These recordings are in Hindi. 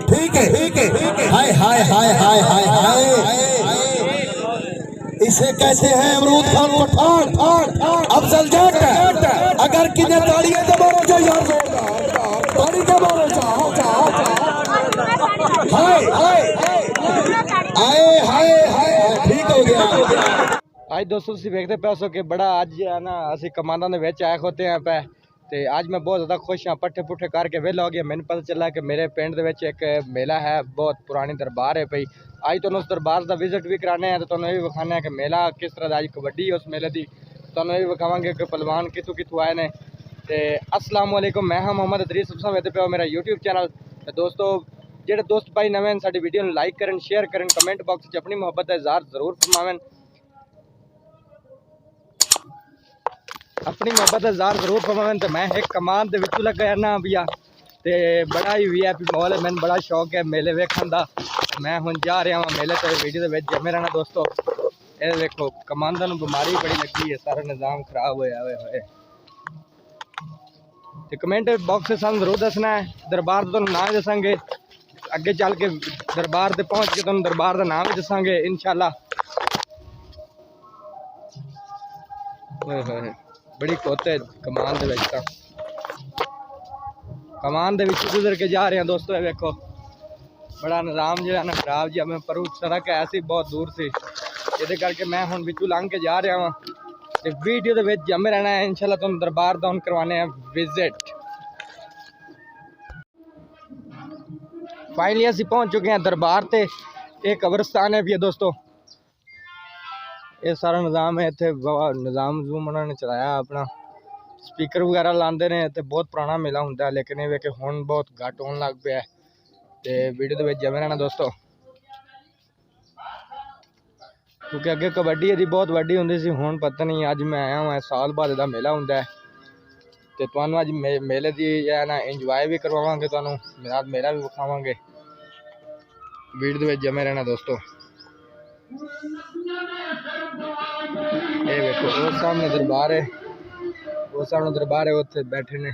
ठीक है हाय हाय हाय हाय हाय हाय इसे कहते हैं अमरूद खान पठान अफजल जट। अगर किन्ने ताड़ियां दबारो जो यार ताड़ी दबारो हाय हाय हाय हाय हाय ठीक हो गया। ਅੱਜ ਦੋਸਤੋ ਤੁਸੀਂ ਵੇਖਦੇ ਪਏ ਹੋ ਕਿ ਬੜਾ ਅੱਜ ਹੈ ਨਾ ਅਸੀਂ ਕਮਾਂਦਾਂ ਦੇ ਵਿੱਚ ਆਏ ਹੋਤੇ ਆਂ ਪੈ ਤੇ ਅੱਜ ਮੈਂ ਬਹੁਤ ਜ਼ਿਆਦਾ ਖੁਸ਼ ਹਾਂ। ਪੱਠੇ ਪੁੱਠੇ ਕਰਕੇ ਵਿਹਲਾ ਹੋ ਗਿਆ। ਮੈਨੂੰ ਪਤਾ ਚੱਲਾ ਕਿ ਮੇਰੇ ਪਿੰਡ ਦੇ ਵਿੱਚ ਇੱਕ ਮੇਲਾ ਹੈ, ਬਹੁਤ ਪੁਰਾਣੀ ਦਰਬਾਰ ਹੈ ਪਈ। ਅੱਜ ਤੁਹਾਨੂੰ ਉਸ ਦਰਬਾਰ ਦਾ ਵਿਜ਼ਿਟ ਵੀ ਕਰਾਣੇ ਆ ਤੇ ਤੁਹਾਨੂੰ ਇਹ ਵੀ ਵਿਖਾਣੇ ਆ ਕਿ ਮੇਲਾ ਕਿਸ ਤਰ੍ਹਾਂ ਦਾ। ਅੱਜ ਕਬੱਡੀ ਉਸ ਮੇਲੇ ਦੀ ਤੁਹਾਨੂੰ ਇਹ ਵੀ ਵਿਖਾਵਾਂਗੇ ਕਿ ਪਹਿਲਵਾਨ ਕਿੱਥੋਂ ਆਏ ਨੇ। ਤੇ अस्सलाम वालेकुम, मैं हाँ मोहम्मद अदरीस। सब वेखदे पे हो मेरा यूट्यूब चैनल। तो दोस्तों ਜਿਹੜੇ ਦੋਸਤ ਭਾਈ ਨਵੇਂ ਹਨ ਸਾਡੀ ਵੀਡੀਓ ਨੂੰ ਲਾਈਕ ਕਰਨ, ਸ਼ੇਅਰ ਕਰਨ, ਕਮੈਂਟ ਬਾਕਸ 'ਚ ਆਪਣੀ ਮੁਹੱਬਤ ਦਾ ਇਜ਼ਹਾਰ ਜ਼ਰੂਰ ਫਰਮਾਵਣ। अपनी मोहब्बत का इज़हार जरूर फरमावें। तो मैं एक कमान के विच लगा रहना भैया तो बड़ा ही VIP माहौल है। मैंने बड़ा शौक है मेले वेखण का। मैं हुण जा रहा हूँ मेले तो वीडियो के विच जमे रहना। दोस्तों ये देखो कमांदां नूं बीमारी बड़ी लगी है, सारा निज़ाम खराब होया होए। तो कमेंट बॉक्स से सानूं जरूर दसना है। दरबार का तुहानूं नाम दसांगे, अगे चल के दरबार ते पहुँच के तुहानूं दरबार का नाम भी दसांगे इंशाअल्लाह। बड़ी कोत है कमान दे विच, कमान दे विच गुजर के जा रहे हैं दोस्तों। देखो बड़ा निज़ाम जो है ना खराब जी। मैं पर सड़क ऐसी बहुत दूर सी, ये करके मैं हुण विचों लंघ के जा रहा हूँ। तो वीडियो के विच जमे रहना है इंशाअल्लाह। तुम दरबार दा हुण करवाने हैं विजिट। फाइनली असीं पहुँच चुके हैं दरबार ते। एक कब्रस्तान है भी दोस्तों। ये सारा निज़ाम है इत्थे, निज़ाम जूम उन्होंने चलाया अपना, स्पीकर वगैरह लाते हैं। तो बहुत पुराना मेला होंदा है, लेकिन ये कि हुण बहुत घट होने लग पिया है। तो वीडियो के जमे रहना दोस्तों, क्योंकि अगे कबड्डी यदि बहुत वड्डी होंदी सी, हुण पता नहीं। अज मैं आया हूँ साल बाद का मेला होंदा है। तो तुहानूं अज मेले की है ना इंजॉय भी करवावांगे, तुहानूं मेला भी विखावांगे। वीडियो के जमे रहना दोस्तों। ये देखो वो सामने दरबार है, वो सामने दरबार है, उत्थे बैठे ने।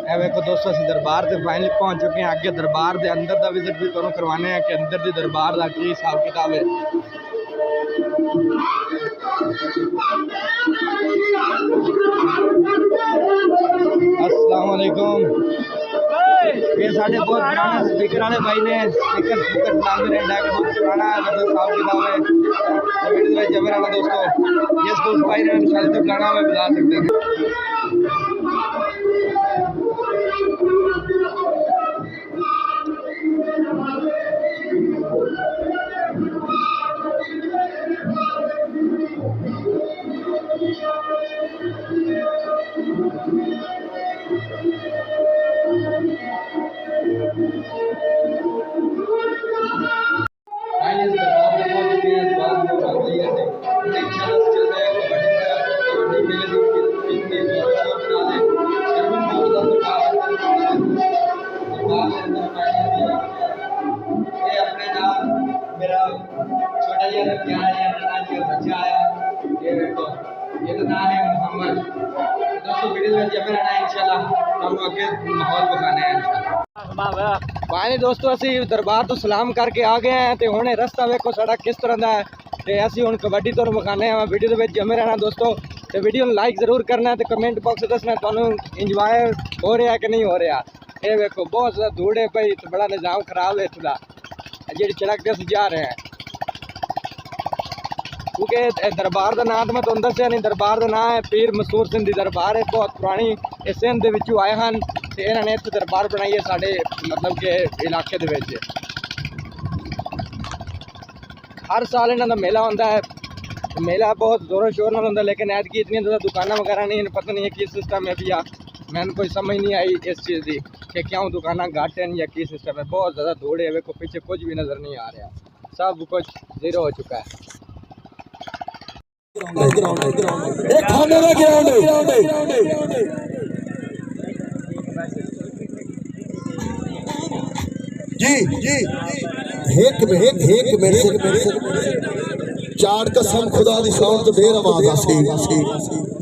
ये देखो दोस्तों असीं दरबार से फाइनली पहुंच चुके हैं। आगे दरबार के अंदर का विजिट भी तुहानूं करवाने हैं कि अंदर की दरबार का की हिसाब किताब है। अस्सलाम वालेकुम। ये साढ़े बहुत पुराना स्पीकर वाले भाई ने स्पीकर चलाते रहता है, बहुत पुराना हिसाब किताब है। वीडियो जमे रहना दोस्तों। जिस दोस्त भाई ने शायद तो गाना में बता सकते हैं। मेरा छोटा ये बच्चा आया, ये देखो ये तो नाम है मोहम्मद। दोस्तों वीडियो में जमे रहना है इंशाल्लाह। हम आगे माहौल दिखाने हैं इंशाल्लाह। भाई दोस्तों असी दरबार तो सलाम करके आ गए हैं। तो हुणे रस्ता वेखो साडा किस तरह का है। तो असी हुण कबड्डी तुहानूं विखाने हैं। वीडियो में जमे रहना दोस्तों। तो वीडियो में लाइक जरूर करना है। तो कमेंट बॉक्स में दसना तुहानूं इंजॉय हो रहा है कि नहीं हो रहा। ये देखो बहुत ज़्यादा धूड़ है भाई, तो बड़ा निज़ाम खराब है इत्थों दा। जी सड़क से जा रहे हैं क्योंकि दरबार का नाम तो मैं तुहानूं दस्सिया नहीं। दरबार का नाम है पीर मसूर सिंह दी दरबार है, बहुत पुरानी। इस सिंध दे विचों आए हैं तो इन्होंने इत्थे दरबार बनाई है साढ़े मतलब के इलाके दे विच। हर साल इन्हां दा मेला होंदा है। मेला बहुत जोरों शोर नाल होंदा, लेकिन ऐतकी इतनी ज़्यादा दुकानां वगैरह नहीं, पता नहीं है की सिस्टम है भैया। मैंने कोई समझ नहीं आई इस चीज़ की कि क्यों दुकाना घट हैं या की सिस्टम है। बहुत ज़्यादा दौड़े है, देखो पीछे कुछ भी नज़र नहीं आ रहा, सब कुछ जीरो हो चुका है। जी जी एक मेरे चार कसम खुदा दी शान तो देर आवाज आसी।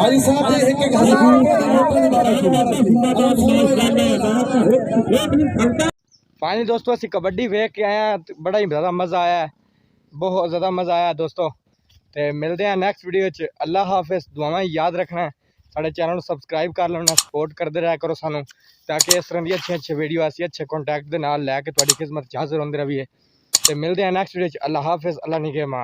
हाजी साहब ने एक एक हजार फाइनली दोस्तों ਅਸੀਂ कबड्डी ਵੇਖ ਕੇ ਆਏ ਆ, ਬੜਾ ਹੀ ਜ਼ਿਆਦਾ ਮਜ਼ਾ ਆਇਆ, ਬਹੁਤ ਜ਼ਿਆਦਾ ਮਜ਼ਾ ਆਇਆ ਦੋਸਤੋ। ਤੇ ਮਿਲਦੇ ਆ ਨੈਕਸਟ ਵੀਡੀਓ ਵਿੱਚ। ਅੱਲਾ ਹਾਫਿਜ਼। ਦੁਆਵਾਂ ਯਾਦ ਰੱਖਣਾ, ਸਾਡੇ ਚੈਨਲ ਨੂੰ ਸਬਸਕ੍ਰਾਈਬ ਕਰ ਲੈਣਾ, ਸਪੋਰਟ ਕਰਦੇ ਰਿਹਾ ਕਰੋ ਸਾਨੂੰ, ਤਾਕਿ ਇਸ ਤਰ੍ਹਾਂ ਦੀ ਅੱਛੇ ਵੀਡੀਓ ਅਸੀਂ ਅੱਛੇ ਕੰਟੈਕਟ ਦੇ ਨਾਲ ਲੈ ਕੇ ਤੁਹਾਡੀ ਖਿਦਮਤ 'ਚ ਹਾਜ਼ਰ ਹੁੰਦੇ ਰਹੀਏ। ਤੇ ਮਿਲਦੇ ਆ ਨੈਕਸਟ ਵੀਡੀਓ 'ਚ। ਅੱਲਾ ਹਾਫਿਜ਼। ਅੱਲਾ ਨਿਗਹਿਬਾਨ।